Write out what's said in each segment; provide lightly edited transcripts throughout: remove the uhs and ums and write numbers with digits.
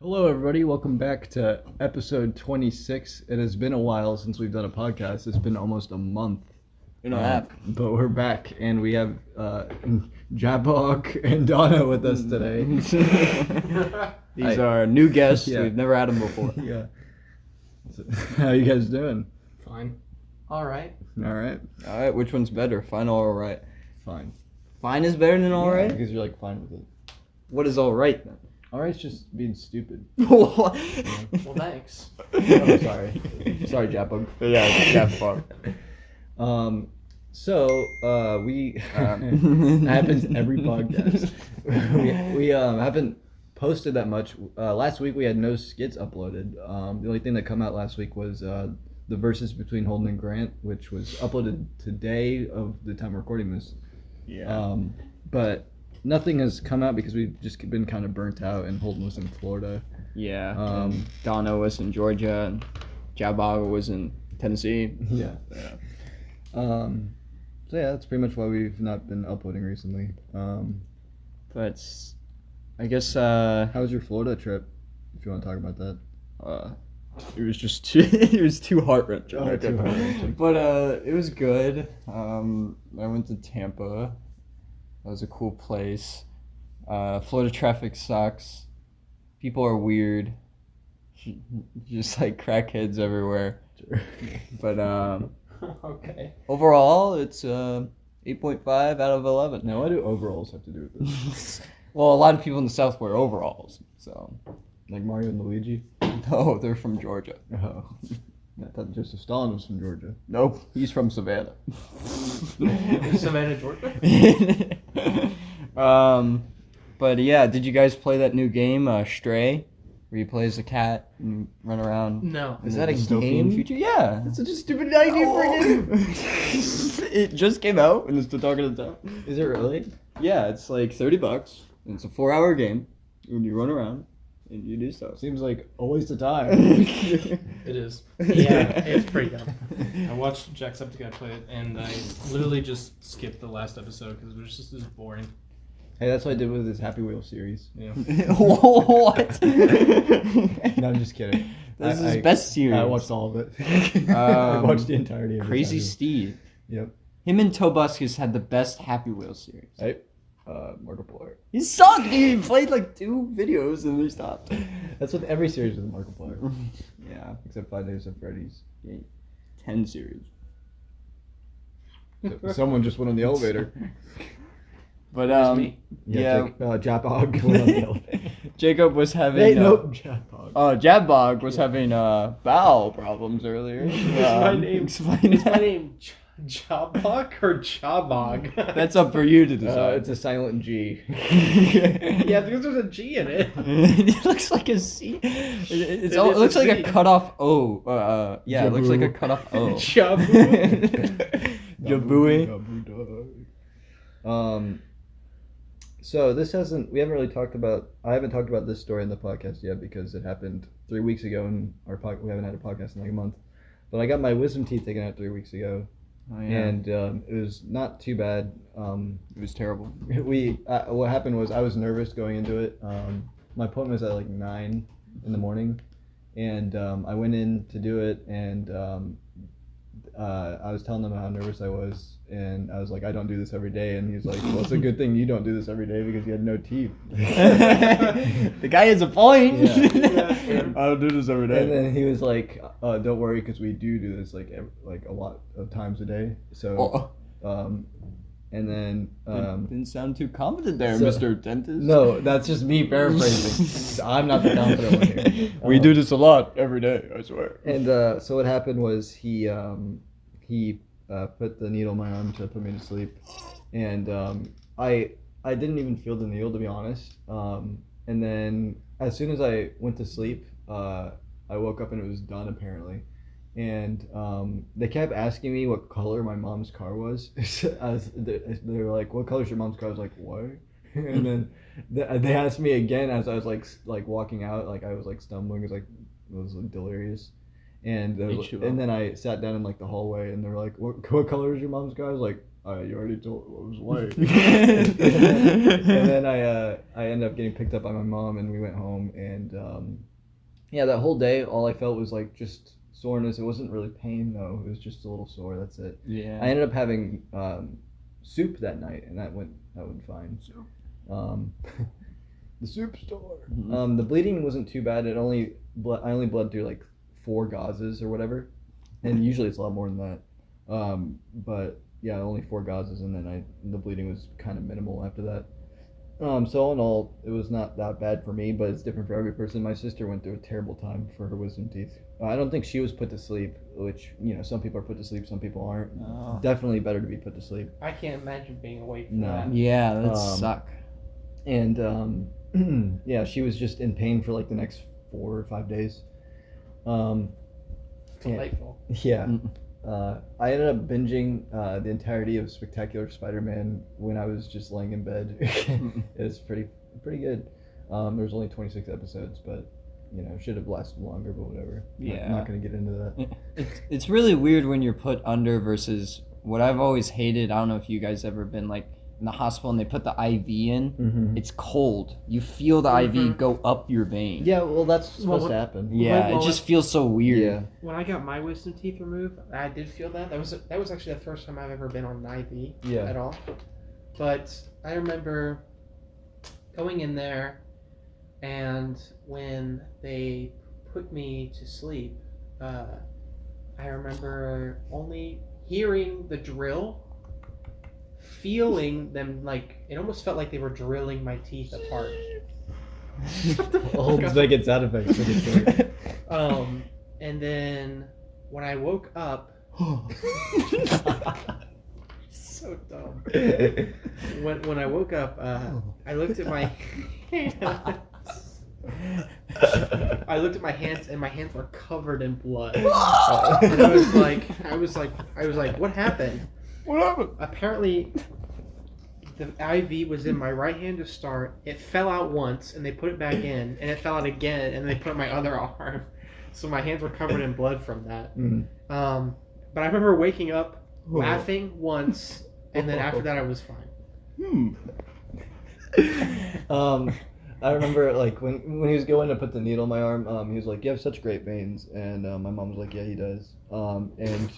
Hello, everybody. Welcome back to episode 26. It has been a while since we've done a podcast. It's been almost a month. But we're back, and we have Jabok and Donna with us today. These are new guests. Yeah. We've never had them before. Yeah. So, how you guys doing? Fine. All right. All right. All right, which one's better, fine or all right? Fine. Fine is better than all right? Because you're like fine with it. What is all right then? All right's just being stupid. What? Well, thanks. Oh, sorry. Sorry, Jabok. Yeah, Jabok. We it happens every podcast. we haven't posted that much. Last week we had no skits uploaded. The only thing that come out last week was the verses between Holden and Grant, which was uploaded today of the time recording this. Yeah. But nothing has come out because we've just been kind of burnt out, and Holden was in Florida. Yeah. Donna was in Georgia, and Jabok was in Tennessee. Yeah. So yeah, that's pretty much why we've not been uploading recently. But I guess How was your Florida trip? If you want to talk about that. it was just too heart-wrenching. Oh, too heart-wrenching. But it was good. I went to Tampa. That was a cool place. Florida traffic sucks. People are weird. Just like crackheads everywhere. But Okay. overall, it's 8.5 out of 11. Now, what do overalls have to do with this? Well, a lot of people in the South wear overalls, so Like Mario and Luigi? no, they're from Georgia. Oh. I thought Joseph Stalin was from Georgia. Nope, he's from Savannah. Savannah, Georgia? But yeah, did you guys play that new game, Stray, where you play as a cat and run around? No. Is that a Dystopian game? Future? Yeah. That's such a stupid idea for a game. It just came out and it's the talk of the town. Is it really? Yeah, it's like $30 and it's a 4-hour game and you run around and you do stuff. Seems like a waste of time. It is. Yeah, it's pretty dumb. I watched Jacksepticeye play it, and I literally just skipped the last episode because it was just as boring. Hey, that's what I did with this Happy Wheel series. Yeah. What? No, I'm just kidding. This is his best series. I watched all of it. I watched the entirety of it. Crazy Steve. Yep. Him and Tobuscus had the best Happy Wheel series. Hey, Markiplier. He sucked, dude. He played like 2 videos and they stopped. That's what every series with Markiplier. Yeah. Except 5 Days at Freddy's. 10 series. Someone just went on the elevator. But me. yeah. Jabog went on the elevator. Jacob was having Hey, nope. Jabog. Jabog was having bowel problems earlier. my name. Explain Is my that. name Jabok or Jabog? That's up for you to decide. It's a silent G. Yeah, because there's a G in it. It looks like a C. It is looks a like C. a cut off O. Yeah, it looks like a cut off O. Jabu. Jabooey. So we haven't really talked about. I haven't talked about this story in the podcast yet because it happened 3 weeks ago, and we haven't had a podcast in like a month. But I got my wisdom teeth taken out 3 weeks ago, Oh, yeah. and it was not too bad. It was terrible. What happened was I was nervous going into it. My appointment was at like 9 in the morning, and I went in to do it, and I was telling them how nervous I was, and I was like, I don't do this every day, and he was like, well, it's a good thing you don't do this every day because you had no teeth. The guy has a point. Yeah. I don't do this every day. And then he was like, don't worry because we do this like a lot of times a day. So, and then didn't sound too confident there, so- Mr. Dentist. no, that's just me paraphrasing. I'm not the confident one here. We do this a lot every day, I swear. And so what happened was he put the needle in my arm to put me to sleep, and I didn't even feel the needle, to be honest. And then as soon as I went to sleep, I woke up and it was done apparently. And they kept asking me what color my mom's car was. They were like, "What color's your mom's car?" I was like, "What?" And then they asked me again as I was like walking out, like I was like stumbling, it was like delirious. And then I sat down in like the hallway, and they were like, "What color is your mom's car?" I was like, You already told what it was like. And then I ended up getting picked up by my mom, and we went home. And yeah, that whole day, all I felt was like just soreness. It wasn't really pain though. It was just a little sore. That's it. Yeah. I ended up having soup that night, and that went fine. The soup store. Mhm. The bleeding wasn't too bad. I only bled through like 4 gauzes or whatever, and usually it's a lot more than that. But yeah, only 4 gauzes, and then the bleeding was kind of minimal after that. So all in all, it was not that bad for me, but it's different for every person. My sister went through a terrible time for her wisdom teeth. I don't think she was put to sleep, which, some people are put to sleep, some people aren't. Oh. Definitely better to be put to sleep. I can't imagine being awake for No. that. Yeah, that suck. And yeah, she was just in pain for like the next 4 or 5 days. Delightful. Yeah. I ended up binging the entirety of Spectacular Spider-Man when I was just laying in bed. It was pretty good. There was only 26 episodes, but should have lasted longer, but whatever. Yeah. I'm not going to get into that. It's really weird when you're put under versus what I've always hated. I don't know if you guys ever been like in the hospital and they put the IV in. Mm-hmm. It's cold. You feel the IV go up your vein. Yeah, well, that's supposed to happen. Yeah, Well, it just feels so weird. Yeah. When I got my wisdom teeth removed, I did feel that. That was actually the first time I've ever been on an IV Yeah. at all. But I remember going in there, and when they put me to sleep, I remember only hearing the drill, feeling them, like it almost felt like they were drilling my teeth apart. Hold to make it sound effects for the story. And then when I woke up, so dumb. When I woke up, I looked at my hands. I looked at my hands, and my hands were covered in blood. And I was like, what happened? What happened? Apparently, the IV was in my right hand to start. It fell out once, and they put it back in, and it fell out again, and they put it on my other arm. So my hands were covered in blood from that. Mm. But I remember waking up, laughing once, and then after that I was fine. I remember like when he was going to put the needle in my arm, he was like, "You have such great veins," and my mom was like, "Yeah, he does." And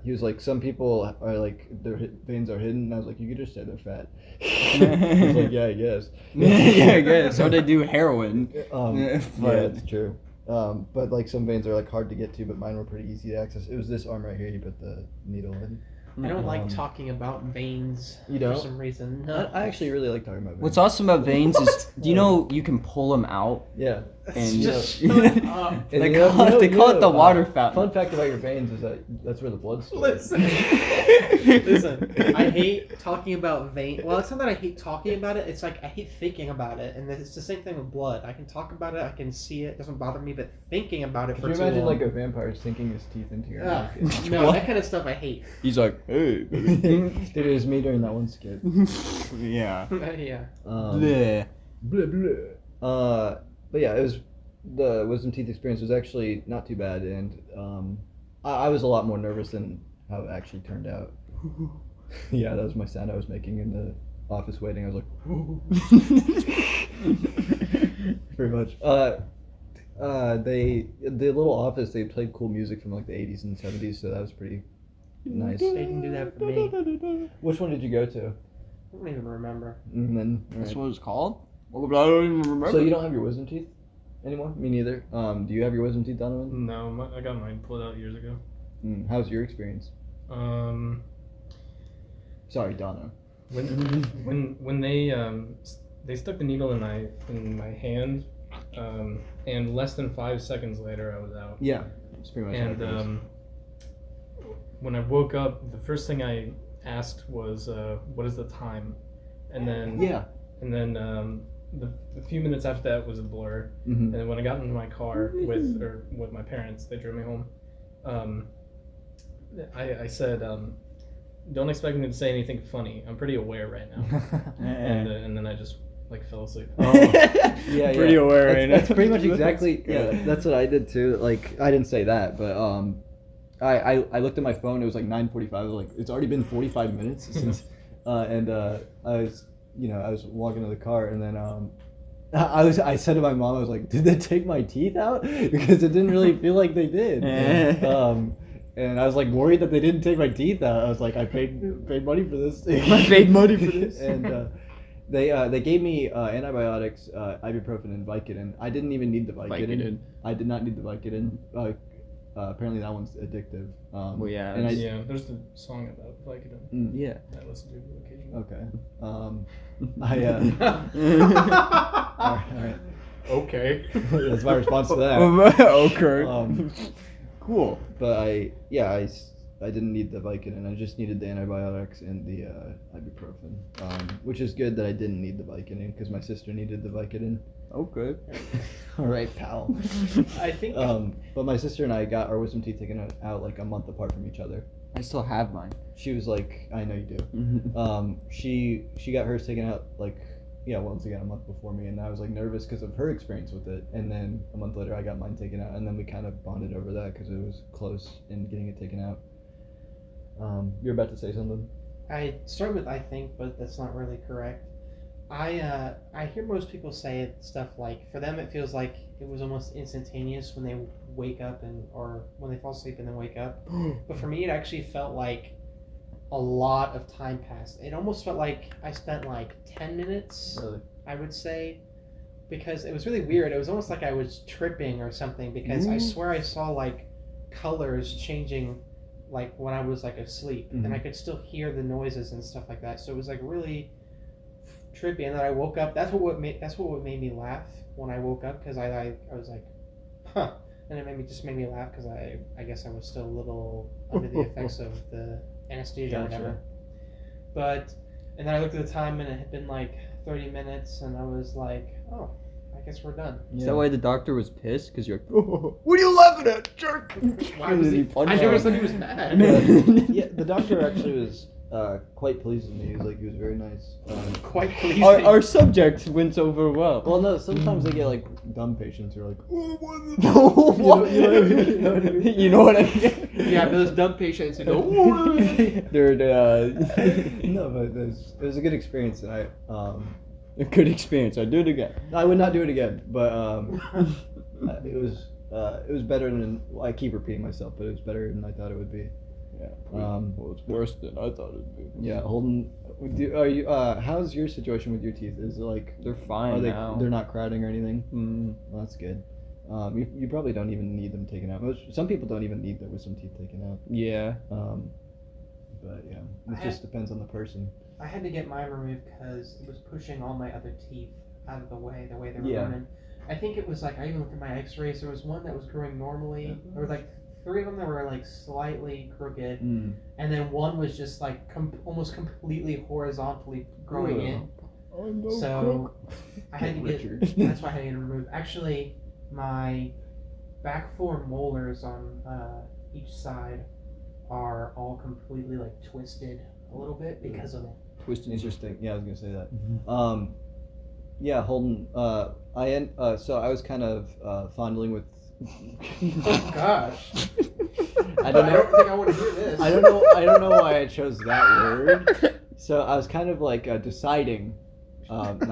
he was like, "Some people are like their veins are hidden," and I was like, "You could just say they're fat." He was like, "Yeah, I guess." Yeah, I guess. So they do heroin. Yeah, But- it's true. But like some veins are like hard to get to, but mine were pretty easy to access. It was this arm right here. You put the needle in. I don't like talking about veins You don't? for some reason. No. I actually really like talking about veins. What's awesome about veins is, do you know you can pull them out? Yeah. And Just you shut up. And They you know- call it- you know- they you call it know, the water fountain. Fun fact about your veins is that's where the blood's stored. Listen, I hate talking about vein. Well, it's not that I hate talking about it. It's like I hate thinking about it, and it's the same thing with blood. I can talk about it, I can see it, it doesn't bother me, but thinking about it Could for you too imagine long. like a vampire sinking his teeth into your neck? No, that kind of stuff I hate. He's like, hey. Dude, it was me during that one skit. Yeah. Yeah. Bleh. Bleh, bleh. But yeah, it was the wisdom teeth experience was actually not too bad, and I was a lot more nervous than how it actually turned out. Yeah, that was my sound I was making in the office waiting. I was like, pretty much. The little office, they played cool music from like the 80s and 70s, so that was pretty nice. They didn't do that for me. Which one did you go to? I don't even remember. And then, That's right. what it's called? I don't even remember. So you don't have your wisdom teeth anymore? Me neither. Do you have your wisdom teeth, Donovan? No, I got mine pulled out years ago. How's your experience? Sorry, Donna. When they stuck the needle in my hand, and less than 5 seconds later I was out. Yeah, it's pretty much how it goes. And when I woke up, the first thing I asked was, "What is the time?" And then the few minutes after that was a blur. Mhm. And then when I got into my car with my parents, they drove me home. I said, "Don't expect me to say anything funny. I'm pretty aware right now." And then I just fell asleep. Yeah, Pretty aware right now. That's pretty much exactly. Yeah, that's what I did too. Like I didn't say that, but I looked at my phone. It was like 9:45. I was like, it's already been 45 minutes since, I was walking to the car, and then I said to my mom, I was like, did they take my teeth out? Because it didn't really feel like they did. And I was like worried that they didn't take my teeth out. I was like, I paid money for this. I paid money for this. And they gave me antibiotics, ibuprofen and Vicodin. I didn't even need the Vicodin. I did not need the Vicodin. Apparently that one's addictive. Well, yeah. And Yeah, there's the song about Vicodin Yeah. that I listen to occasionally. Okay. All right. Okay. That's my response to that. Okay. Cool. But I didn't need the Vicodin. I just needed the antibiotics and the ibuprofen, which is good that I didn't need the Vicodin because my sister needed the Vicodin. Okay. All right, pal. I think. But my sister and I got our wisdom teeth taken out like a month apart from each other. I still have mine. She was like, I know you do. She got hers taken out like, once again a month before me, and I was like nervous because of her experience with it. And then a month later, I got mine taken out, and then we kind of bonded over that because it was close in getting it taken out. You're about to say something? I started with I think, but that's not really correct. I hear most people say stuff like for them it feels like it was almost instantaneous when they wake up or when they fall asleep and then wake up. But for me, it actually felt like a lot of time passed. It almost felt like I spent like 10 minutes, Really? I would say, because it was really weird. It was almost like I was tripping or something because I swear I saw like colors changing like when I was like asleep, and I could still hear the noises and stuff like that. So it was like really trippy. And then I woke up. That's what made me laugh when I woke up, because I was like, huh, and it made me laugh because I guess I was still a little under the effects of the anesthesia or whatever. And then I looked at the time and it had been like 30 minutes, and I was like, oh, I guess we're done. Is that why the doctor was pissed? Because you're like, oh, what are you laughing at, jerk? Why was he? I never said he was mad. Yeah, the doctor actually was quite pleased with me. He was very nice. Quite pleased. Our subject went over well. Well, no, sometimes they get like dumb patients who are like, oh, What? You know what I mean? Yeah, those dumb patients who go, They're no, but it was a good experience, and a good experience. I'd do it again. I would not do it again, but it was better than, I keep repeating myself, but it was better than I thought it would be. Yeah. Well, it's worse than I thought it'd be. Yeah, Holden, are you? How's your situation with your teeth? Is it like They're fine now. They're not crowding or anything? Well, that's good. You probably don't even need them taken out. Some people don't even need their wisdom teeth taken out. Yeah. But yeah, it just depends on the person. I had to get mine removed because it was pushing all my other teeth out of the way they were running. I think it was like, I even looked at my x-rays, there was one that was growing normally. There were like 3 of them that were like slightly crooked, and then one was just like almost completely horizontally growing in. So I had to get, that's why I had to get it removed. Actually, my back 4 molars on each side are all completely like twisted a little bit because of it. Twisted. Interesting. Yeah, I was gonna say that. Yeah, Holden. So I was kind of fondling with. Oh gosh. I don't know. I don't think I want to hear this. I don't know why I chose that word. So I was kind of like deciding. Let's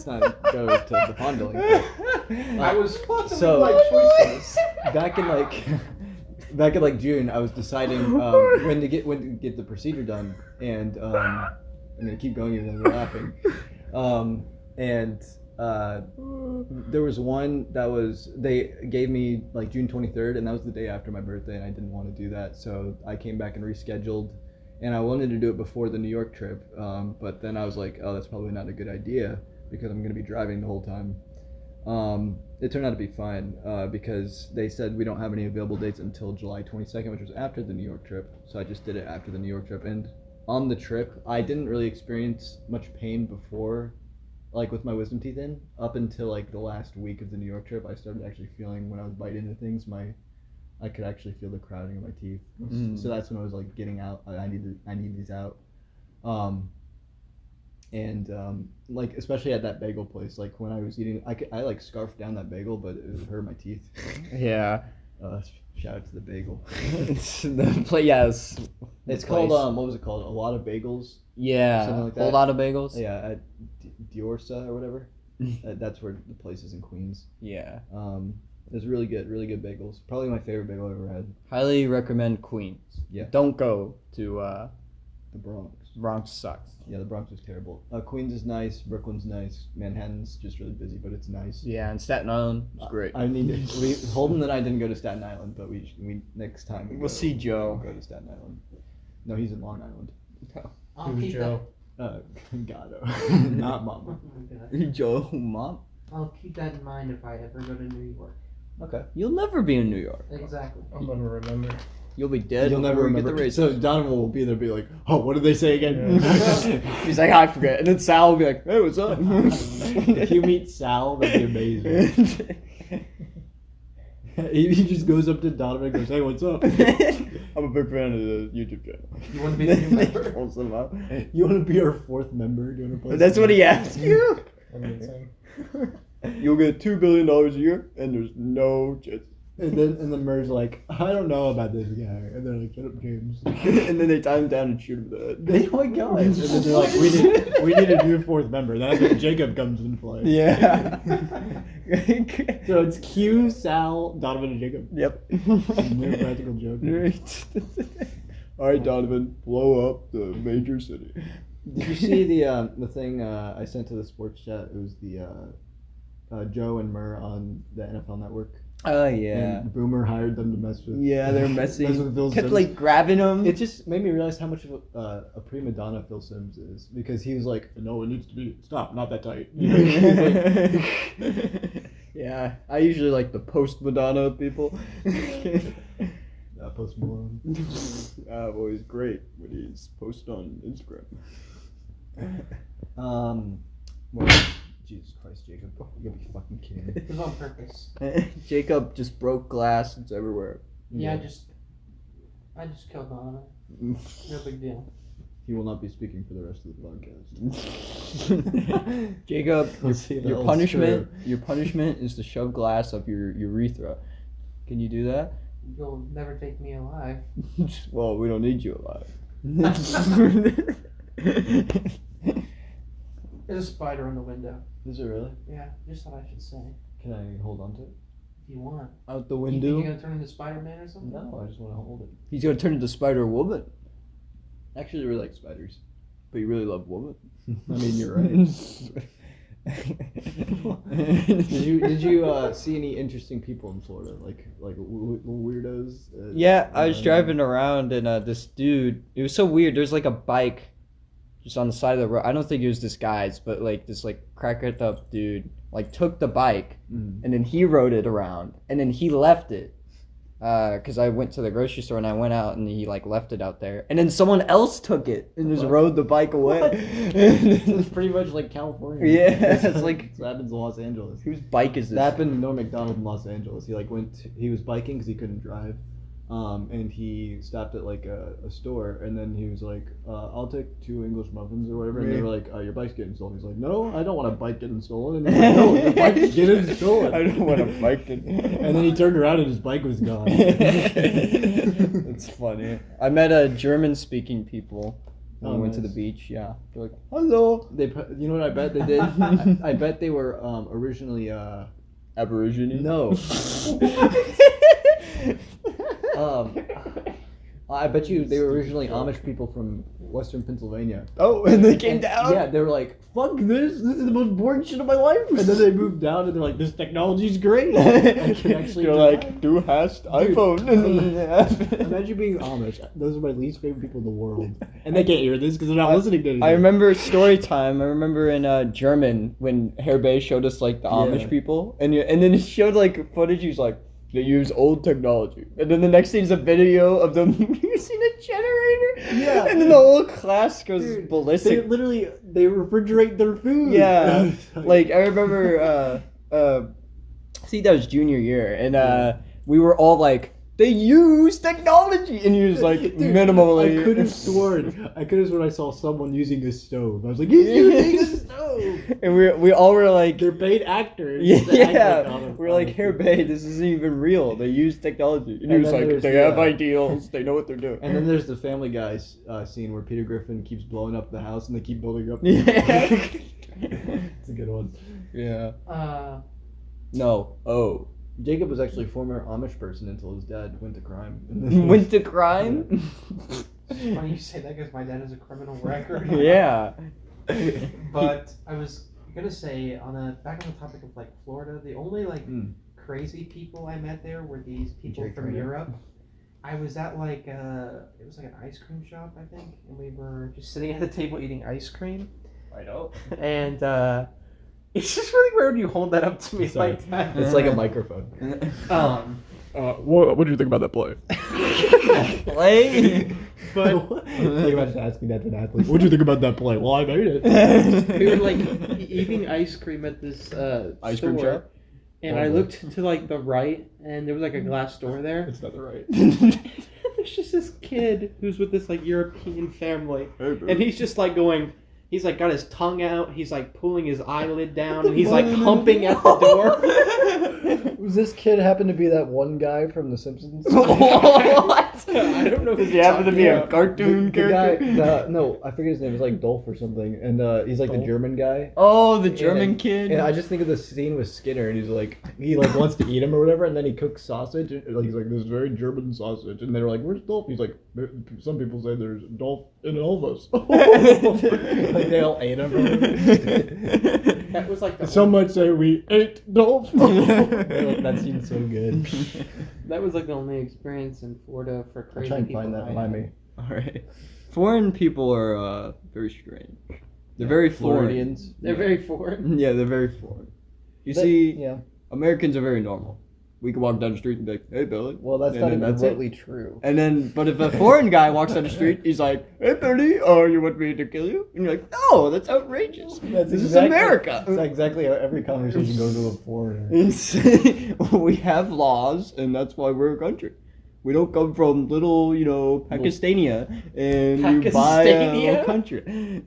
not go to the fondling. I was fucking so my choices. back in like June, I was deciding when to get the procedure done, and I'm gonna keep going even though you're laughing. There was one that they gave me like June 23rd, and that was the day after my birthday, and I didn't want to do that, so I came back and rescheduled, and I wanted to do it before the New York trip, but then I was like, oh, that's probably not a good idea because I'm gonna be driving the whole time. It turned out to be fine because they said we don't have any available dates until July 22nd, which was after the New York trip. So I just did it after the New York trip. And on the trip, I didn't really experience much pain before, like with my wisdom teeth in, up until like the last week of the New York trip. I started actually feeling when I was biting into things, I could actually feel the crowding of my teeth. So that's when I was like getting out. I need these out. Like especially at that bagel place, like when I was eating, I like scarfed down that bagel, but it hurt my teeth. Yeah. Shout out to the bagel. Yes. It's called what was it called? A lot of bagels. Yeah, something like a whole that. lot of bagels. Yeah, at Diorsa or whatever. That's where the place is in Queens. Yeah. It's really good bagels. Probably my favorite bagel I've ever had. Highly recommend Queens. Yeah. Don't go to The Bronx. Bronx sucks. Yeah, the Bronx is terrible. Queens is nice. Brooklyn's nice. Manhattan's just really busy, but it's nice. Yeah, and Staten Island is great. I need to. Holden and I didn't go to Staten Island, but we next time We'll see Joe. We'll go to Staten Island. No, he's in Long Island. I'll Who's keep Joe? Gatto, not Mama. that. Joe, mom. I'll keep that in mind if I ever go to New York. Okay. You'll never be in New York. Exactly. I'll never remember. You'll be dead. You'll never before you remember. Get the race. So Donovan will be there, be like, "Oh, what did they say again?" He's like, I forget. And then Sal will be like, hey, what's up? If you meet Sal, that'd be amazing. He just goes up to Donovan and goes, "Hey, what's up?" I'm a big fan of the YouTube channel. You want to be the new member? Pulls them up. You want to be our fourth member? Do you want to play? That's what he asked you. I mean, same. You'll get $2 billion a year, and there's no chance. And then Murray's like, "I don't know about this guy," and they're like, "Shut up, James." And then they tie him down and shoot him in the head. Oh my god! And then they're like, "We need a new fourth member." That's when Jacob comes into play. Yeah. So it's Q, Sal, Donovan, and Jacob. Yep. No practical joke. Right. All right, Donovan, blow up the major city. Did you see the thing I sent to the sports chat? It was the Joe and Murr on the NFL Network. Oh yeah. And Boomer hired them to mess with. Yeah, they're messing. Mess with Phil Kept Simms. like grabbing him. It just made me realize how much of a prima donna Phil Simms is, because he was like, "No, it needs to be stop, not that tight." He's like, Yeah, I usually like the post Madonna people. Post Malone. Well, he's great when he's posted on Instagram. Well, Jesus Christ, Jacob, you gotta be fucking kidding me. It was on purpose. Jacob just broke glass. It's everywhere. Yeah, I just killed Donovan. No big deal. He will not be speaking for the rest of the podcast. Jacob, Let's see if your that was punishment. Your punishment is to shove glass up your urethra. Can you do that? You'll never take me alive. Well, we don't need you alive. There's a spider in the window. Is it really? Yeah, just thought I should say. Can I hold on to it? If you want. Out the You think window. you're gonna turn into Spider-Man or something? No, I just want to hold it. He's gonna turn into Spider Woman. Actually, I really like spiders. But you really love woman. I mean, you're right. Did you see any interesting people in Florida, like weirdos? Yeah, I was driving around and this dude. It was so weird. There's like a bike, just on the side of the road. I don't think it was this guy's, but like this like cracked up dude like took the bike and then he rode it around and then he left it. Because I went to the grocery store and I went out and he like left it out there and then someone else took it and just rode the bike away. It's pretty much like California. Yeah, it's like it happens in Los Angeles. whose bike is this? That happened to Norm Macdonald in Los Angeles. He like he was biking because he couldn't drive, and he stopped at like a store, and then he was like, "I'll take 2 English muffins or whatever," and they were like, "Your bike's getting stolen." He's like, "No, I don't want a bike getting stolen." And they're like, "No, your bike's getting stolen." I don't want a bike. And then he turned around and his bike was gone. It's funny. I met a German-speaking people when we went to the nice. beach. Yeah, they're like, "Hello." You know what I bet they did? I bet they were originally Aborigine. no. I bet you they were originally Amish people from Western Pennsylvania. Oh, and they came down. Yeah, they were like, "Fuck this! This is the most boring shit of my life." And then they moved down, and they're like, "This technology's great." I can actually. They're like, "Du hast iPhone." Imagine being Amish. Those are my least favorite people in the world, and they can't hear this because they're not listening to it. I remember story time. I remember in German when Herbe showed us like the Amish people, and then he showed like footage. He was like, they use old technology, and then the next thing is a video of them using a generator. Yeah. And then the whole class goes Dude, ballistic. They refrigerate their food. Yeah. Like I remember, I think that was junior year, and we were all like They use technology, and you're just like Dude, minimally. I could have sworn I saw someone using a stove. I was like, he's using a stove. And we all were like, They're paid actors. to act yeah, like on we're like, here, babe, this isn't even real. They use technology. And he And was then like, there's they the, have ideals. They know what they're doing. And then there's the Family Guy scene where Peter Griffin keeps blowing up the house and they keep building up. Yeah. It's a good one. Yeah. Uh, No. Oh. Jacob was actually a former Amish person until his dad went to crime. Went to crime? funny you say that because my dad is a criminal record. Yeah. But I was gonna say back on the topic of like Florida, the only like crazy people I met there were these people Jay from Cramer. Europe. I was at like it was like an ice cream shop, I think, and we were just sitting at the table eating ice cream. I know. And it's just really weird when you hold that up to me Sorry. like that. It's like a microphone. What did you think about that play? Play. But Like imagine asking that to an athlete. What do you think about that play? Well, I made it. we were like eating ice cream at this Ice cream store, shop? and I looked to like the right, and there was like a glass door there. It's not the right. There's just this kid who's with this like European family, and he's just like going. He's like got his tongue out. He's like pulling his eyelid down, and he's like humping at the door. Was this kid happen to be that one guy from The Simpsons? What? I don't know if Does he happen to be a cartoon the character? guy, no, I forget his name. It's like Dolph or something, and he's like the Dolph? German guy. Oh, the German And- kid. And I just think of the scene with Skinner, and he wants to eat him or whatever, and then he cooks sausage. And he's like, "This is very German sausage," and they're like, "Where's Dolph?" He's like, "Some people say there's Dolph in all of us." Like they all ate him. That was like the Some might say we ate Dolph. That seems so good. that was like the only experience in Florida for I'll crazy try and people. find that. I Remind had. me. All right. Foreign people are very strange. They're very foreign. Floridians. They're very foreign. Yeah, they're very foreign. You see, Yeah. Americans are very normal. We can walk down the street and be like, "Hey, Billy." Well, that's And not then even that's it. remotely true. And then, but if a foreign guy walks down the street, he's like, "Hey, Billy, oh, you want me to kill you?" And you're like, "No, that's outrageous. That's This is exactly- America." That's exactly how every conversation goes to a foreigner. We have laws, and that's why we're a country. We don't come from little, Pakistania, and you buy a little Pakistania? country.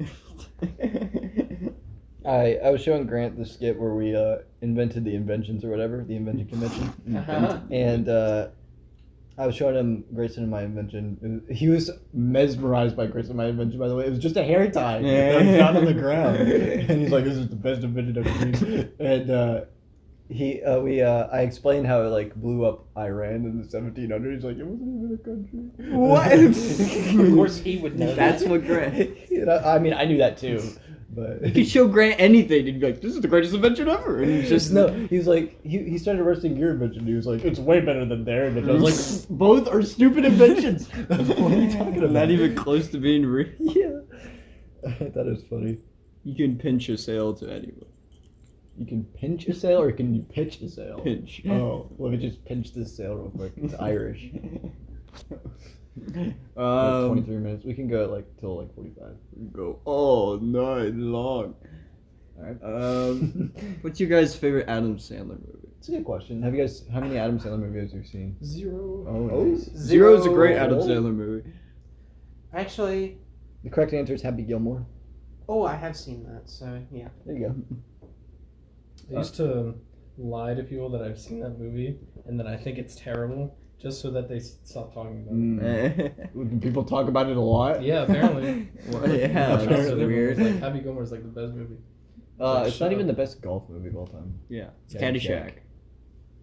I was showing Grant the skit where we invented the inventions or whatever, the invention convention, Uh-huh. and I was showing him Grayson and my invention. He was mesmerized by Grayson and my invention. By the way, it was just a hair tie that was found on the ground, and he's like, "This is the best invention I've ever seen." And I explained how it like blew up Iran in the 1700s. He's like, "It wasn't even a country." What? Of course, he would know. That's that. what Grant. I mean, I knew that too, but You could show Grant anything, and he'd be like, "This is the greatest invention ever." And he's just no. He was like, he started roasting your invention. He was like, "It's way better than their invention." I was like, "Both are stupid inventions." What are you talking about? not even close to being real. Yeah, I thought it was funny. You can pinch a sail to anyone. You can pinch a sail, or can you pitch a sail? Pinch. Oh, let me just pinch this sail real quick. It's Irish. Like 23 minutes. We can go like till like 45. Go all night long. All right. What's your guys' favorite Adam Sandler movie? It's a good question. How many Adam Sandler movies have you seen? 0. Oh, nice. Zero is a great Adam Zero. Sandler movie. Actually, The correct answer is Happy Gilmore. I have seen that. So yeah. There you go. I used to lie to people that I've seen that movie and that I think it's terrible, just so that they stop talking about it. Do people talk about it a lot? Yeah, apparently. Well, yeah, That's that's So everyone weird. was like, Happy Gilmore is like the best movie. It's Shut not up. even the best golf movie of all time. Yeah, it's Caddyshack. Caddyshack.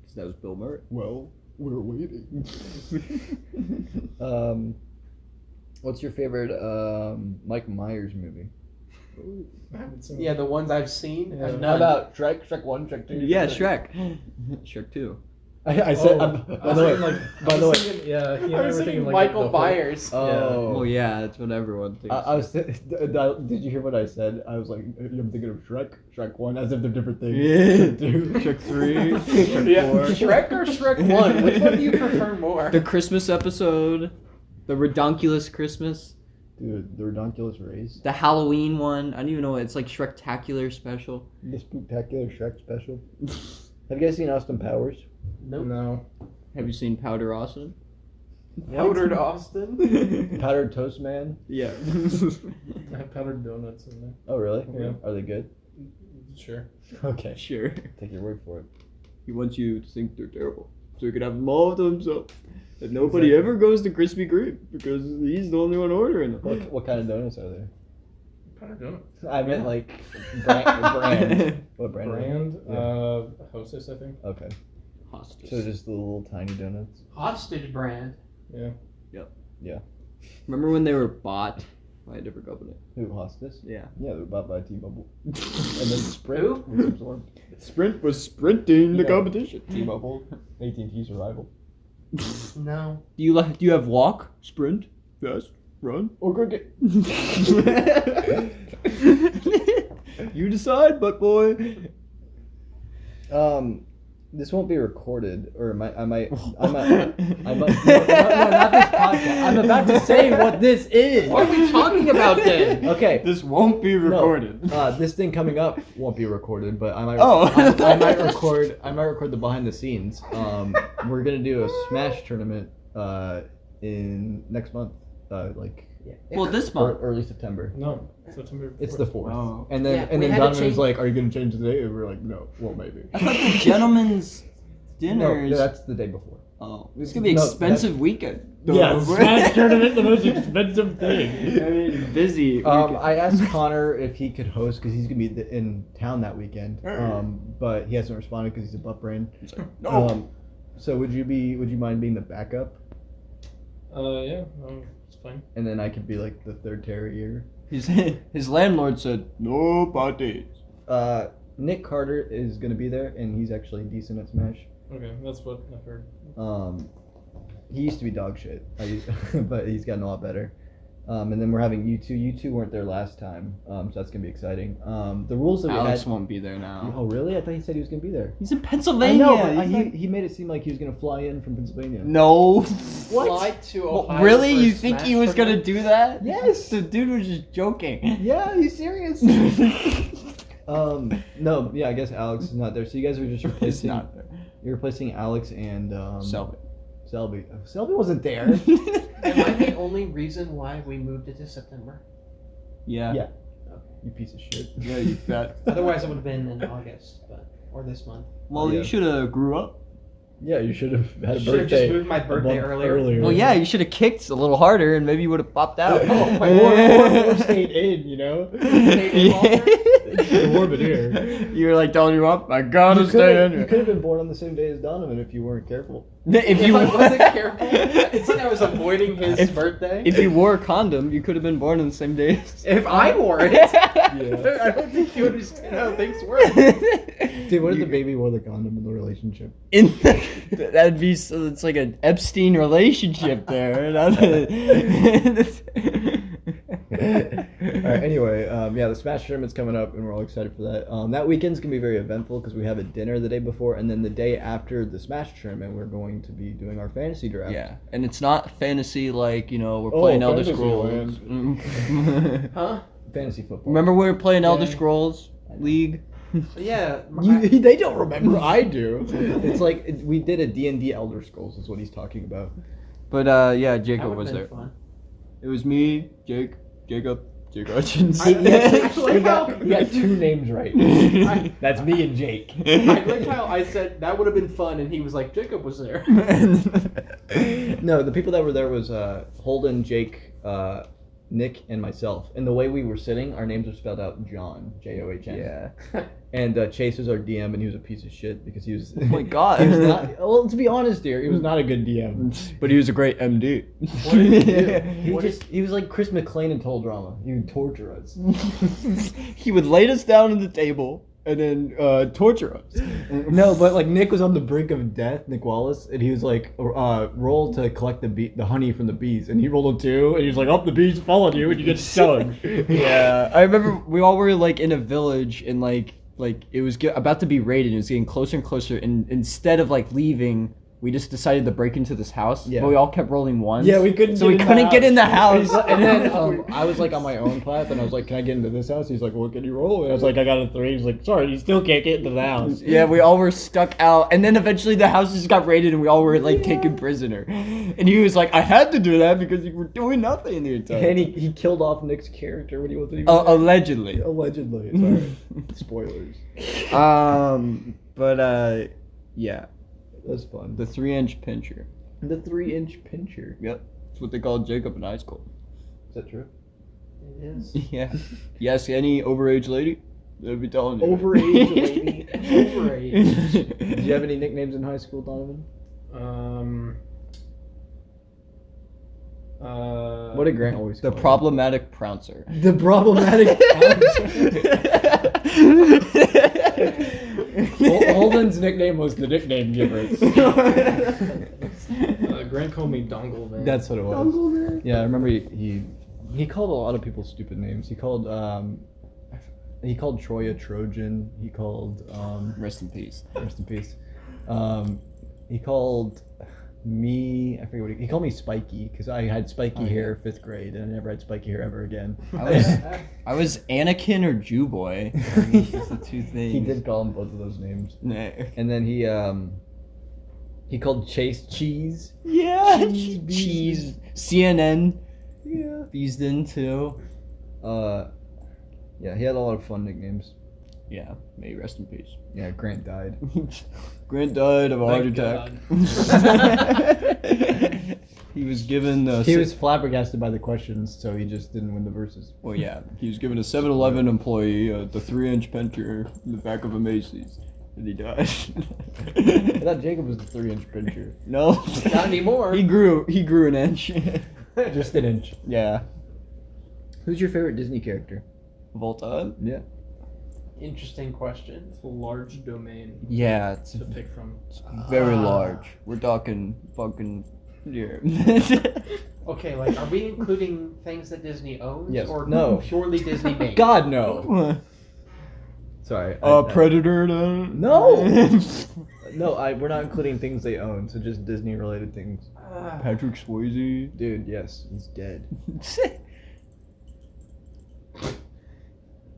'Cause that was Bill Murray. Well, we're waiting. What's your favorite Mike Myers movie? I haven't seen Yeah, the ones I've seen. Yeah. I've How none. about Shrek? Shrek 1, Shrek 2? Yeah, Shrek. Shrek 2. I said, Oh, by the way, by the way, yeah, he and I I was were thinking thinking like Michael the whole- Myers. oh. Well, yeah, that's what everyone thinks. I was. Did you hear what I said? I was like, I'm thinking of Shrek 1, as if they're different things. Yeah. Shrek 2. Shrek 3, Shrek Yeah. 4. Shrek or Shrek 1? Which one do you prefer more? The Christmas episode, the Redonkulous Christmas, Dude, the Redonkulous Race. the Halloween one. I don't even know. It's like Shrektacular special. The Spooktacular Shrek special. Have you guys seen Austin Powers? Nope. No. Have you seen Powder Austin? Powdered Austin. Powdered toast man. Yeah. I have powdered donuts in there. Oh really? Yeah. Are they good? Sure. Okay. Sure. Take your word for it. He wants you to think they're terrible, so he can have them all to himself. And nobody ever goes to Krispy Kreme because he's the only one ordering them. What kind of donuts are there? Powdered donuts. I meant like brand. What brand? Brand? Yeah. Hostess, I think. Okay. Hostess. So just the little tiny donuts. Hostage brand. Yeah. Remember when they were bought by a different company? Who, Hostess? Yeah. Yeah, they were bought by T-Mobile. And then Sprint Who? was absorbed. Sprint was sprinting the Yeah. competition. T-Mobile, AT&T's rival. No. Do you have walk, sprint, fast, run? Or cricket. You decide, butt boy. This won't be recorded, or I might, no, not this podcast. I'm about to say what this is. What are we talking about then? Okay. This won't be recorded. This thing coming up won't be recorded, but I might. Oh. I might record. I might record the behind the scenes. We're gonna do a Smash tournament in next month, Well, this month. early September. No. September 4th. It's the 4th. Oh. And then Yeah, we had to Donovan change- was like, "Are you gonna change the date?" And we're like, "No, well maybe." I thought the gentleman's dinner No, is. that's the day before. Oh, it's gonna be an No, expensive weekend. Smash tournament, the most expensive thing. I mean, busy. I asked Connor if he could host because he's gonna be in town that weekend. But he hasn't responded because he's a butt brain. No. So would you mind being the backup? Yeah. It's fine. And then I could be like the third terrier. His landlord said no parties. Nick Carter is gonna be there, and he's actually decent at Smash. Okay, that's what I've heard. He used to be dog shit, but he's gotten a lot better. And then we're having you two. You two weren't there last time, so that's gonna be exciting. The rules that we Alex had. won't be there now. Oh really? I thought he said he was gonna be there. He's in I Pennsylvania. know, but He's he made it seem like he was gonna fly in from Pennsylvania. No. Fly to Well, Ohio really? for a You think Smash he was gonna tournament? do that? Yes. The dude was just joking. Yeah, he's serious. No, yeah, I guess Alex is not there. So you guys are just He's replacing. not there. You're replacing Alex and Selby. Selby. Selby wasn't there. Am I the only reason why we moved it to September? Yeah. Yeah. You piece of shit. Yeah, you fat. Otherwise, it would have been in August, or this month. Well, Yeah. you should have grew up. Yeah, you should have had a Should have birthday. just moved my birthday month earlier. Well, yeah, you should have kicked a little harder, and maybe you would have popped out. Oh my Or stayed in, you know. Yeah. Morbid here. You were like telling your mom, I gotta stay in You here. could have been born on the same day as Donovan if you weren't careful. If If you I wasn't careful, it's like I was avoiding his If- birthday. if you wore a condom, you could have been born on the same day. If I wore it, Yeah. I don't think you understand how things work. Dude, what if the baby wore the condom in the relationship? That'd be so. It's like an Epstein relationship there. Alright, anyway, yeah, the Smash tournament's coming up, and we're all excited for that. That weekend's gonna be very eventful because we have a dinner the day before, and then the day after the Smash tournament, we're going to be doing our fantasy draft. Yeah, and it's not fantasy like we're Oh, playing Elder fantasy Scrolls. Huh? Fantasy football. Remember we were playing Elder Yeah. Scrolls League? Yeah. They don't remember. I do. It's like we did a D&D Elder Scrolls is what he's talking about. But yeah, That Jacob would've was been there. fun. It was me, Jake Hutchins. I- You got two names right. That's me and Jake. I like how I said that would have been fun, and he was like, Jacob was there. No, the people that were there was Holden, Jake, Nick, and myself. And the way we were sitting, our names are spelled out John, John. Yeah. And Chase was our DM, and he was a piece of shit because he was. Oh my god. He was not. Well, to be honest, dear, he was not a good DM. But he was a great MD. What did he do? He was like Chris McClane in Total Drama. He would torture us. He would lay us down on the table and then torture us. No, but like Nick was on the brink of death, Nick Wallace, and he was like, roll to collect the honey from the bees, and he rolled a 2, and he was like, the bees followed you, and you get stung. Yeah, I remember we all were like in a village and like it was about to be raided. It was getting closer and closer, and instead of like leaving, we just decided to break into this house. Yeah. But we all kept rolling ones. Yeah, we couldn't. So we couldn't get in the house. And then I was like on my own path, and I was like, "Can I get into this house?" He's like, "Well, can you roll?" And I was like, "I got a 3." He's like, "Sorry, you still can't get into the house." Yeah, we all were stuck out, and then eventually the house just got raided, and we all were like taken prisoner. And he was like, "I had to do that because you were doing nothing the entire And time." he killed off Nick's character when he wasn't even. Allegedly. Allegedly. Sorry. Spoilers. Yeah, That's fun. the 3-inch pincher. The 3-inch pincher. Yep, that's what they called Jacob in high school. Is that true? It is. Yeah. Yes, any overage lady, they'll be telling you. Overage lady. Overage. Did you have any nicknames in high school, Donovan? What did Grant always The call you? problematic prouncer. The problematic. Holden's nickname was the nickname giver. Grant called me Dongle Van. That's what it was. Yeah, I remember he called a lot of people stupid names. He called Troy a Trojan. He called Rest in peace. rest in peace. He called me, I forget what he called me Spiky because I had spiky hair 5th grade and I never had spiky hair ever again. I was Anakin or Jew boy. That's the two things. He did call him both of those names. Nah. And then he called Chase Cheese. Yeah, Cheese. cheese. CNN. Yeah. Beesden too. Yeah, he had a lot of fun nicknames. Yeah, may he rest in peace. Yeah, Grant died. Grant died of a heart Thank attack. He was given He was flabbergasted by the questions, so he just didn't win the verses. well, yeah, he was given a 7-Eleven employee the 3-inch pincher in the back of a Macy's, and he died. I thought Jacob was the 3-inch pincher. No, Not anymore. He grew an inch. Just an inch. Yeah, Who's your favorite Disney character? of all time. Yeah. Interesting question. It's a large domain Yeah, it's to pick from. very large. We're talking fucking yeah. Okay, like, are we including things that Disney owns? Yes. Or No. purely Disney made? God, no. Sorry. Predator. No! No, we're not including things they own, so just Disney related things. Patrick Swayze. Dude, yes, he's dead.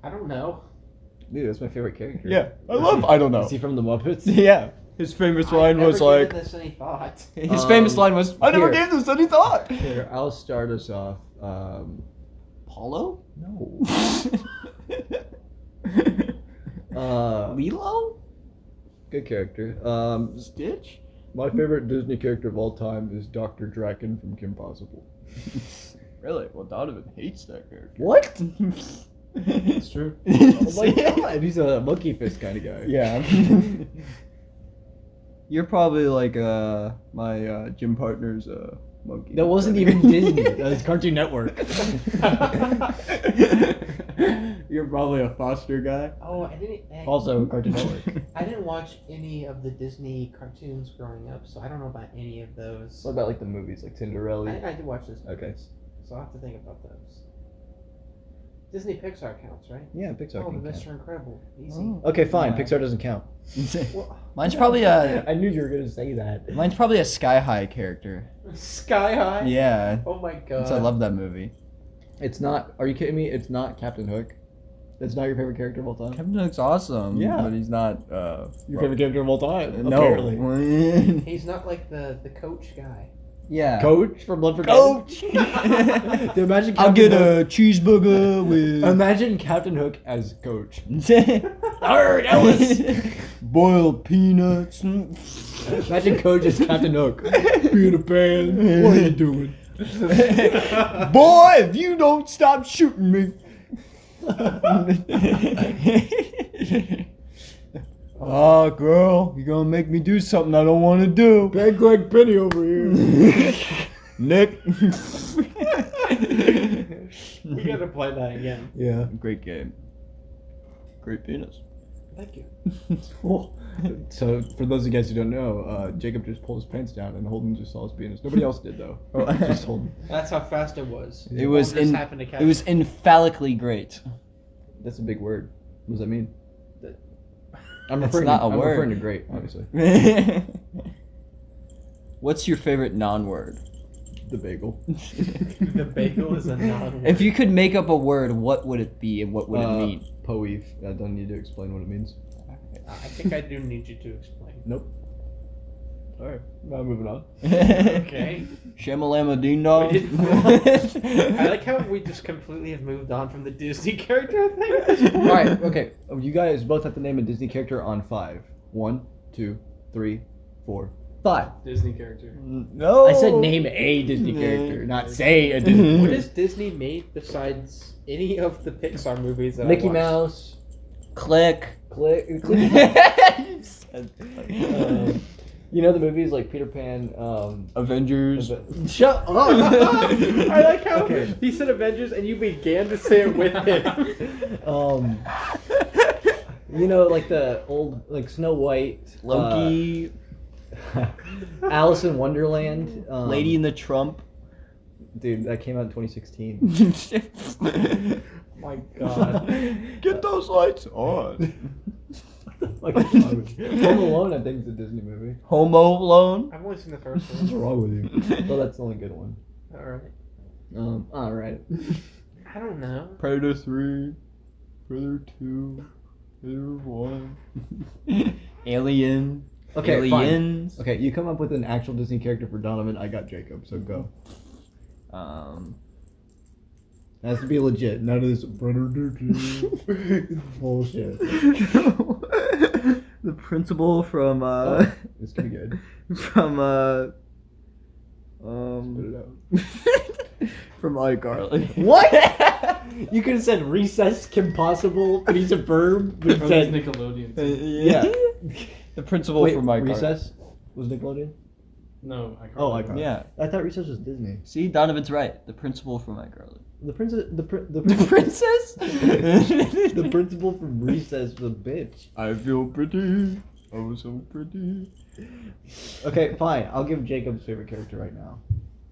I don't know. Dude, that's my favorite character. Yeah, I don't know. Is he from the Muppets? Yeah, his famous line was I've never like, given this any thought. his famous line was, I never here. gave this any thought. Here, I'll start us off. Paulo? No. Lilo? Good character. Stitch? My favorite Disney character of all time is Dr. Draken from Kim Possible. Really? Well, Donovan hates that character. What? It's true. Oh my god, he's a monkey fist kind of guy. Yeah. You're probably like my gym partner's monkey. That wasn't even Disney. That was Cartoon Network. You're probably a Foster guy. Oh, I didn't. Also Cartoon Network. I didn't watch any of the Disney cartoons growing up, so I don't know about any of those. What about like the movies, like Cinderella? I did watch those movies, Okay. so I'll have to think about those. Disney Pixar counts, right? Yeah, Pixar Oh, can the count. Mr. Incredible. Easy. Oh. Okay, fine. Yeah. Pixar doesn't count. Well, Mine's probably a I knew you were gonna say that. Sky High character. Sky High? Yeah. Oh my god. I love that movie. It's not. Are you kidding me? It's not Captain Hook. That's not your favorite character of all time. Captain Hook's awesome. Yeah. But he's not Your favorite character of all time? No. Apparently. He's not like the coach guy. Yeah. Coach from Love for Coach. Dude, imagine I'll Captain get Hook. a cheeseburger with Imagine Captain Hook as Coach. Alright, Ellis. Boiled peanuts. Imagine Coach as Captain Hook. Peter Pan, what are you doing? Boy, if you don't stop shooting me. Oh, girl, you're gonna make me do something I don't want to do. Bad Greg Penny over here. Nick. We gotta play that again. Yeah. Great game. Great penis. Thank you. Cool. So, for those of you guys who don't know, Jacob just pulled his pants down and Holden just saw his penis. Nobody else did, though. Just Holden. That's how fast it was. It was All just happened to catch It was emphatically great. That's a big word. What does that mean? That- I'm, It's not a I'm referring word. to great, obviously. What's your favorite non-word? The bagel. The bagel is a non-word. If you could make up a word, what would it be and what would it mean? Poev. I don't need to explain what it means. I think I do need you to explain. Nope. All right. Now moving on. Okay. Shamalama ding dong. I like how we just completely have moved on from the Disney character thing at this point. All right. Okay. You guys both have to name a Disney character on 5. 1, 2, 3, 4, 5. Disney character. No. I said name a Disney character, not say a Disney. What has Disney made besides any of the Pixar movies that Mickey I watched? Mouse. Click. Click. You know the movies like Peter Pan. Avengers. Shut up. I like how Okay. he said Avengers and you began to say it with him. You know, like the old, like Snow White, Loki. Alice in Wonderland, Lady in the Trump. Dude, that came out in 2016. My God. Get those lights on. What the fuck is wrong with you? Home Alone, I think, is a Disney movie. Homo alone. I've only seen the first What's one. wrong with you? Well, that's the only good one. Alright. All right. I don't know. Predator 3. Predator 2. Predator 1. Alien. Okay, fine. Aliens. Okay, you come up with an actual Disney character for Donovan. I got Jacob, so go. It has to be legit. None of this Predator 2 bullshit. The principal from This could be good. from Spit it out. from iCarly. What? You could have said recess Kim Possible, but he's a verb. But From said, Nickelodeon. yeah. The principal Wait, from iCarly. Recess was Nickelodeon? No, I can't. Oh, iCarly. Yeah. I thought Recess was Disney. See, Donovan's right. The principal from iCarly. The princess. The princess? the principal from Recess was a bitch. I feel pretty. Oh, so pretty. Okay, fine. I'll give Jacob's favorite character right now,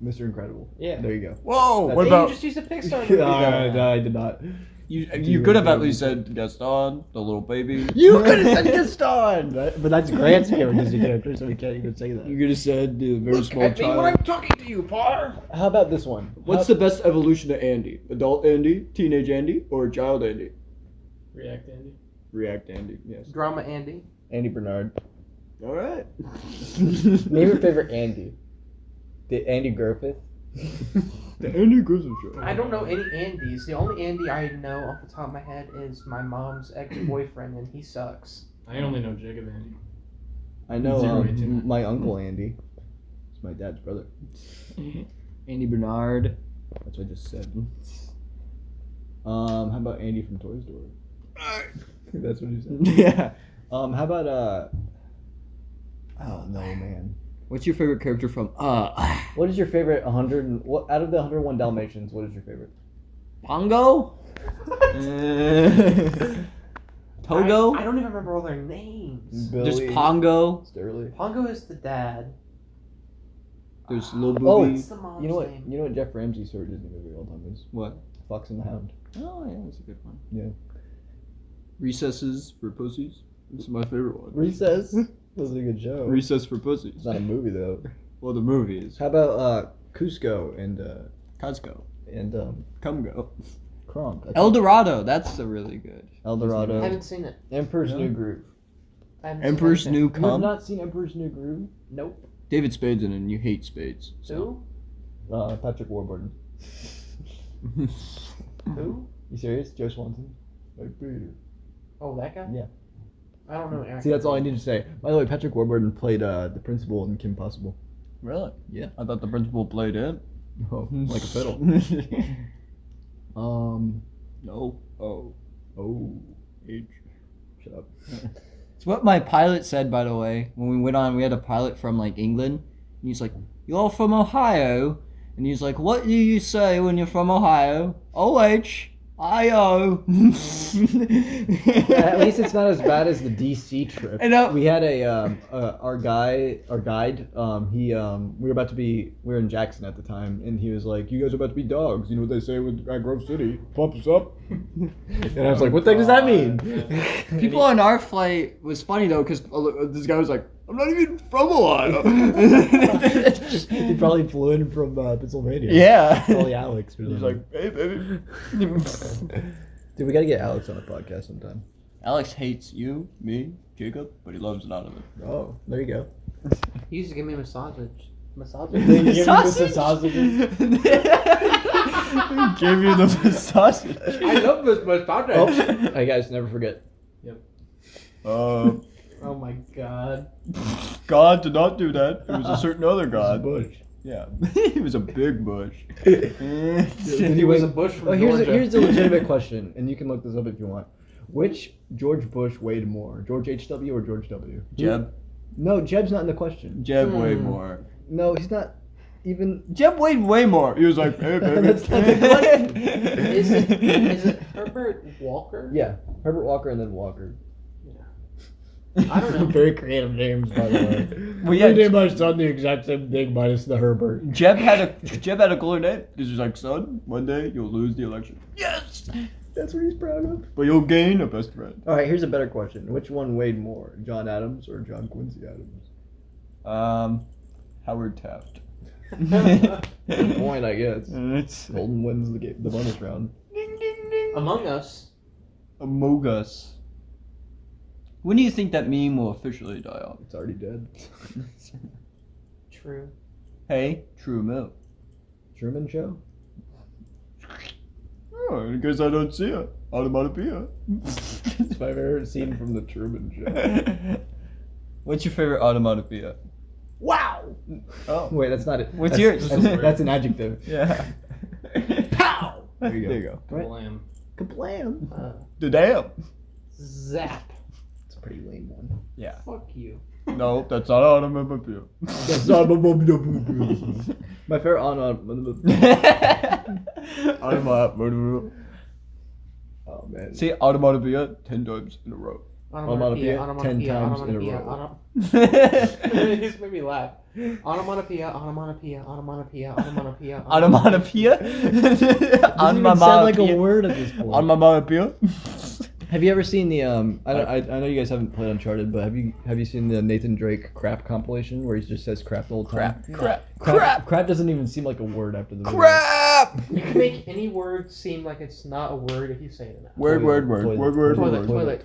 Mr. Incredible. Yeah. There you go. Whoa! That's What Hey, about you just used a Pixar movie. No, I did not. you? Could have at least said Gaston, the little baby. You could have said Gaston, but that's Grant's favorite Disney character, so we can't even say that. You could have said the very small At me when child. I'm talking to you, Par. How about this one? What's the best evolution of Andy? Adult Andy, teenage Andy, or child Andy? React Andy. React Andy. Yes. Drama Andy. Andy Bernard. All right. Name your favorite Andy. The Andy Griffith. The Andy Griffith Show. I don't know any Andys. The only Andy I know off the top of my head is my mom's ex-boyfriend, and he sucks. I only know Jacob Andy. I know 018. my uncle Andy. It's my dad's brother. Andy Bernard. That's what I just said. How about Andy from Toy Story? That's what you said. Yeah. How about oh no, man. What's your favorite character from What is your favorite 100? What out of the 101 Dalmatians? What is your favorite? Pongo? Togo? I don't even remember all their names. There's Billy, Pongo. Sterling. Pongo is the dad. There's Lil Oh, Booby. What's the mom's You know what? name? You know what Jeff Ramsey's favorite Disney movie of all time is? What? Fox and the Hound. Oh yeah, that's a good one. Yeah. Recesses for Pussies. This is my favorite one. Recess. That was a good show. Recess for It's Pussies. not a movie though. Well, the movie is How about Cusco and Costco. Come Go. Kronk? El Dorado. That's a really good. El I Dorado. haven't seen it. Emperor's Really? New Groove. I haven't seen Emperor's anything. New You have Cum. not seen Emperor's New Groove? Nope. David Spade's in it, and you hate Spades. So. Who? Patrick Warburton. Who? You serious? Joe Swanson. Like Peter. Oh, that guy? Yeah. I don't know. See, that's all I need to say. By the way, Patrick Warburton played the principal in Kim Possible. Really? Yeah. I thought the principal played it. Oh, like a fiddle. No. Oh. H. Shut up. It's what my pilot said, by the way. When we went on, we had a pilot from like England, and he's like, "You're from Ohio," and he's like, "What do you say when you're from Ohio?" O-H-I-O. At least it's not as bad as the DC trip. I know. We had our guide. We were in Jackson at the time, and he was like, "You guys are about to be dogs. You know what they say at Grove City? Pump us up." And I was like, "What the heck does that mean?" People on our flight was funny though, because this guy was like, I'm not even from Ohio. He probably flew in from Pennsylvania. Yeah. Probably Alex. He's like, hey, baby. Dude, we gotta get Alex on the podcast sometime. Alex hates you, me, Jacob, but he loves Anonymous. Oh, there you go. He used to give me massages. Then give him the sausages. Give you the sausage. I love this massage. Oh, hey guys, never forget. Oh my god. God did not do that. It was a certain other god. Bush. Yeah. He was a big bush. He was a bush from Georgia. Here's a legitimate question, and you can look this up if you want. Which George Bush weighed more, George H.W. or George W? Jeb. No, Jeb's not in the question. Jeb weighed more. No, he's not even. Jeb weighed way more. He was like, hey, baby. That's not the question. Is it Herbert Walker? Yeah, Herbert Walker and then Walker. I don't know. Very creative names, by the way. Well, yeah, I named my son the exact same thing minus the Herbert. Jeb had a cooler name. Because he's like, son, one day you'll lose the election. Yes! That's what he's proud of. But you'll gain a best friend. All right, here's a better question. Which one weighed more, John Adams or John Quincy Adams? Howard Taft. Good point, I guess. It's Golden wins the bonus round. ding, ding, ding. Among Us. Among Us. When do you think that meme will officially die off? It's already dead. True. Hey, true milk. Truman Show? Oh, in case I don't see it, onomatopoeia. It's my favorite scene from the Truman Show. What's your favorite onomatopoeia? Wow! Oh, Wait, that's not it. What's That's- yours? That's an adjective. yeah. Pow! There you go. There you go. Right? Lamb. Kablam! The damn. Zap. It's a pretty lame one. Yeah. Fuck you. No, that's not onomatopoeia. That's not my favorite Onomatopoeia. Oh man. Say onomatopoeia 10 times in a row. Onomatopoeia 10 times in a row. He's made me laugh. Onomatopoeia, onomatopoeia, onomatopoeia, onomatopoeia. Onomatopoeia? Doesn't even sound like a word at this point. Onomatopoeia? Have you ever seen the I know you guys haven't played Uncharted, but have you seen the Nathan Drake crap compilation where he just says crap the whole time? Crap doesn't even seem like a word after the video. Crap! You can make any word seem like it's not a word if you say it enough. Word. Toilet,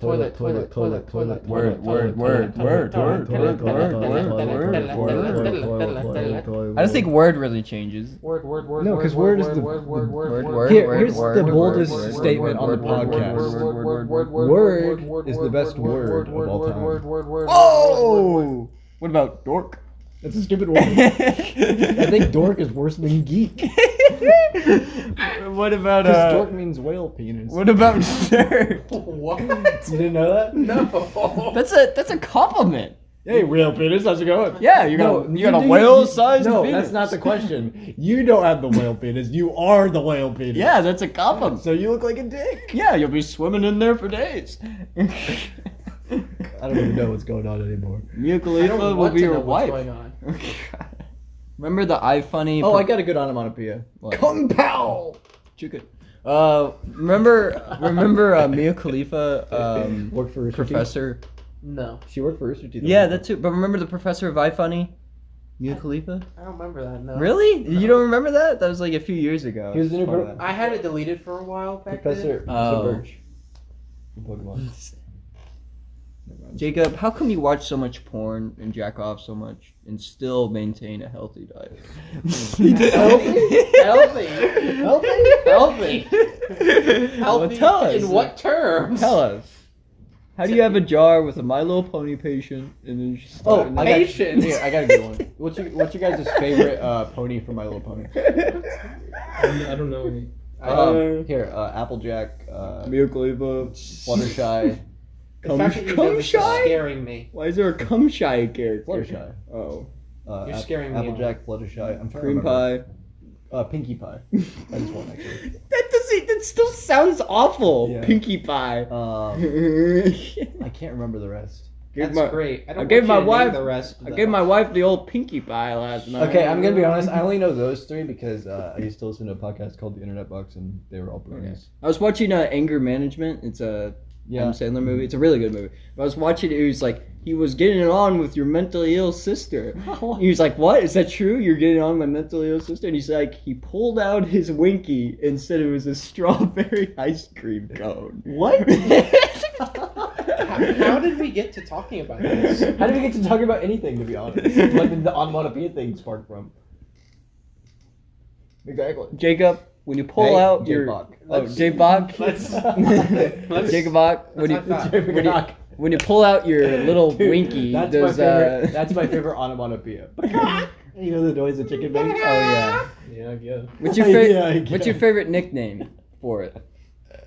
toilet, toilet, toilet, toilet, Word. I don't think word really changes. Word. No, 'cause word is the- Here's the boldest statement on the podcast. Word is the best word of all time. Oh! What about dork? That's a stupid word. I think dork is worse than geek. What about Because dork means whale penis. What about nerd? What? You didn't know that? No. That's a compliment. Hey, whale penis, how's it going? Yeah, you got a whale-sized No, penis. that's not the question. You don't have the whale penis. You are the whale penis. Yeah, that's a compliment. So you look like a dick. Yeah, you'll be swimming in there for days. I don't even know what's going on anymore. Mia I don't Khalifa will want be to your know what's wife. going on. Remember the iFunny? Oh, I got a good onomatopoeia. What? Kung Pao! Chicken. Remember Mia Khalifa, Worked for Rooster Teeth? professor? No. She worked for Rooster Teeth. Yeah, that's it. But remember the professor of iFunny? Mia Khalifa? I don't remember that, no. Really? You don't remember that? That was like a few years ago. He was the new Fun. I had it deleted for a while back Professor Oh. Birch. From Pokemon. Jacob, how come you watch so much porn and jack off so much and still maintain a healthy diet? Healthy? Well, tell us. In what terms? Tell us. How do you have a jar with a My Little Pony patient and then just Oh, and I then- got, here, I got a good one. What's your guys' favorite pony from My Little Pony? I don't know any. Here, Applejack, Mia Khalifa, Fluttershy. The fact that you know this is scaring me. Why is there a cum shy character? Fluttershy. Oh. You're scaring me. Applejack, Fluttershy. I'm trying Cream to remember. pie. Pinkie Pie. That is one actually. That still sounds awful. Yeah. Pinkie pie. I can't remember the rest. That's great. I gave my want you to name wife- the rest. I gave my wife the old Pinkie pie last night. Okay, I'm gonna be honest. I only know those three because I used to listen to a podcast called The Internet Box, and they were all ponies. I was watching Anger Management. It's a Yeah. Adam Sandler movie. It's a really good movie. But I was watching it. He was like, he was getting it on with your mentally ill sister. He was like, what? Is that true? You're getting on my mentally ill sister? And he's like, he pulled out his Winky and said it was a strawberry ice cream cone. What? How did we get to talking about this? How did we get to talking about anything, to be honest? Like the onomatopoeia thing sparked from. Exactly. Jacob, when you pull Hey, out your... J-Bach. Oh, J-Bach? Let's- Jacob Bach, let's high five. when you pull out your little Dude, Winky, That's does... my favorite. That's my favorite onomatopoeia. You know the noise the chicken makes? Oh, yeah. Yeah, I guess. What's your, fa- Yeah, I what's your guess. favorite nickname for it?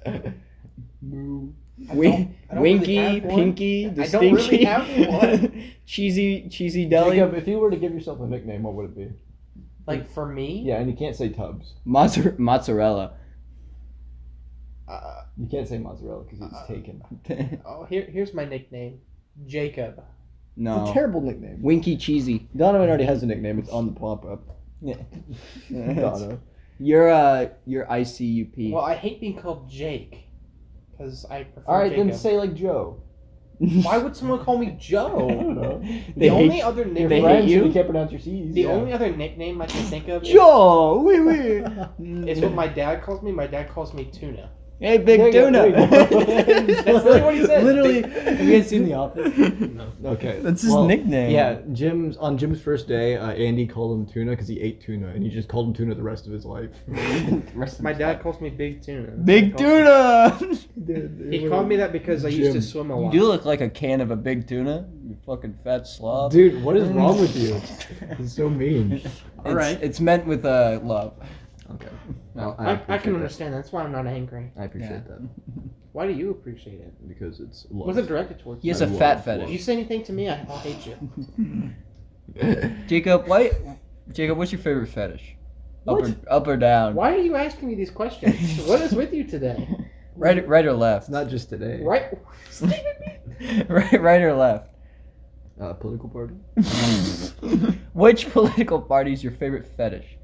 I don't really Winky, have one. Pinky, the I don't really Stinky, have one. cheesy deli, Jacob, if you were to give yourself a nickname, what would it be? Like for me, Yeah, and you can't say Tubbs. mozzarella. You can't say mozzarella because it's taken. oh here's my nickname, Jacob. It's No, a terrible nickname. Winky cheesy. Donovan already has a nickname. It's on the pop up. Yeah. Dono. You're ICUP. Well, I hate being called Jake because I prefer All right, Jacob. then say like Joe. Why would someone call me I Joe? don't know. They The only hate- other Your They nickname, hate friends, you? so you can't pronounce your C's. the only other nickname I can think of Joe, wee wee. is what my dad calls me. My dad calls me Tuna. Hey, There big you go, tuna. there you go. That's literally what he said. Literally, have you guys seen The Office? No. Okay. That's his nickname. Yeah, on Jim's first day, Andy called him Tuna because he ate tuna, and he just called him Tuna the rest of his life. My dad calls me Big Tuna. Big He calls tuna. me- He called me that because I used to Jim. swim a You lot. do look like a can of a big tuna. You fucking fat slob. Dude, what is wrong with you? He's so mean. All right. It's meant with love. Okay. No, I appreciate can that. understand. That's why I'm not angry. I appreciate that Why do you appreciate it? because it's love. Was it directed towards He you? has a I fat love fetish. If you say anything to me, I'll hate you. Jacob, Jacob, what's your favorite fetish? What? Up or down? Why are you asking me these questions? What is with you today? Right or left? It's not just today. Right? right or left? Political party. Which political party is your favorite fetish?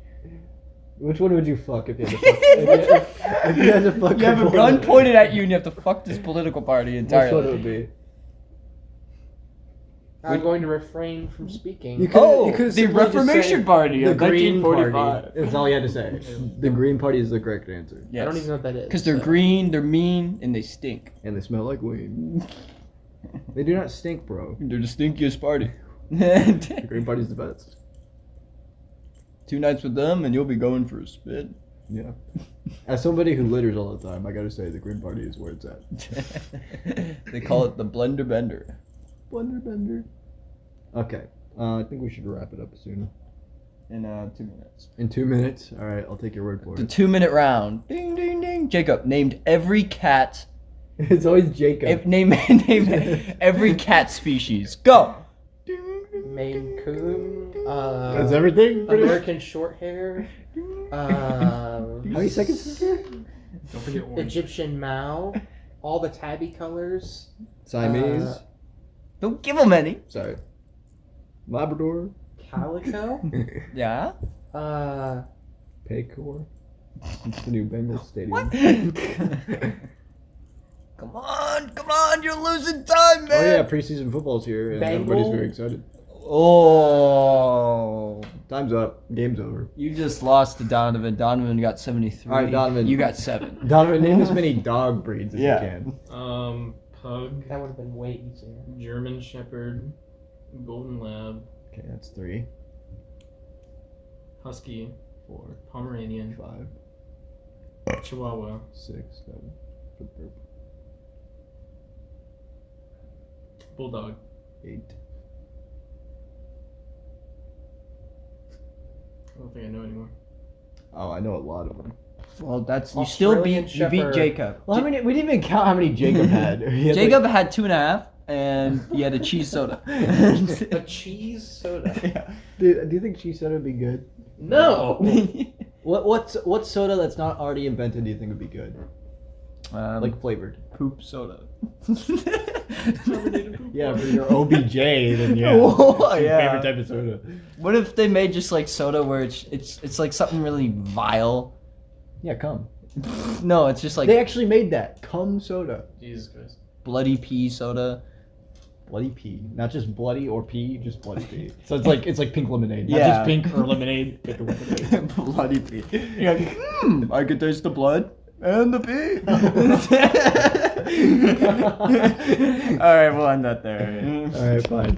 Which one would you fuck if you had to fuck? if you had to fuck You have a your gun political- pointed at you and you have to fuck this political party Which one it entirely. would be? I'm going to refrain from speaking. You could- Oh, you could the simply just Reformation say Party The of Green 1945. Party. That's all you had to say. The Green Party is the correct answer. I don't even know what that is. Because they're green, they're mean, and they stink. And they smell like weed. They do not stink, bro. They're the stinkiest party. The Green Party's the best. 2 nights with them and you'll be going for a spin. Yeah. As somebody who litters all the time, I gotta say the Green Party is where it's at. They call it the blender bender. Blender bender. Okay. I think we should wrap it up soon. In 2 minutes. In 2 minutes? Alright, I'll take your word for The it. 2-minute round. Ding ding ding. Jacob named every cat. It's always Jacob. Name every cat species. Go. Maine Coon. That's everything? pretty much? American Shorthair. How many seconds is there? Don't forget orange. Egyptian Mao. All the tabby colors. Siamese. Don't give them any. Sorry. Labrador. Calico. Yeah. Paycor. It's the new Bengals stadium. What? Come on, you're losing time, man. Oh yeah, preseason football's here and everybody's Bagel. very excited. Oh. Time's up. Game's over. You just lost to Donovan. Donovan got 73. All right, Donovan. You got 7. Donovan, name as many dog breeds as Yeah. you can. Pug, That would have been way easier. German Shepherd, Golden Lab, Okay, that's 3, Husky, 4, Pomeranian, 5, Chihuahua, 6, 7, for the burp, Bulldog, 8. I don't think I know anymore. Oh, I know a lot of them. Well, that's you Australian still beat Shepherd. Jacob. Well, how many? We didn't even count how many Jacob had. He had Jacob had 2.5, and he had a cheese soda. A cheese soda. Dude, do you think cheese soda would be good? No. What soda that's not already invented do you think would be good? Like flavored. poop soda. Yeah, for your OBJ, then yeah. Oh, Your yeah. favorite type of soda. What if they made just like soda where it's like something really vile? Yeah, cum. No, it's just like They actually made that cum soda. Jesus Christ. bloody pea soda. Bloody pea, not just bloody or pea, just bloody pea. So it's like pink lemonade, not Yeah. just pink or lemonade. Pink lemonade. Bloody pea. You're like, I can taste the blood and the pea. All right, we'll end that there. All right, fine.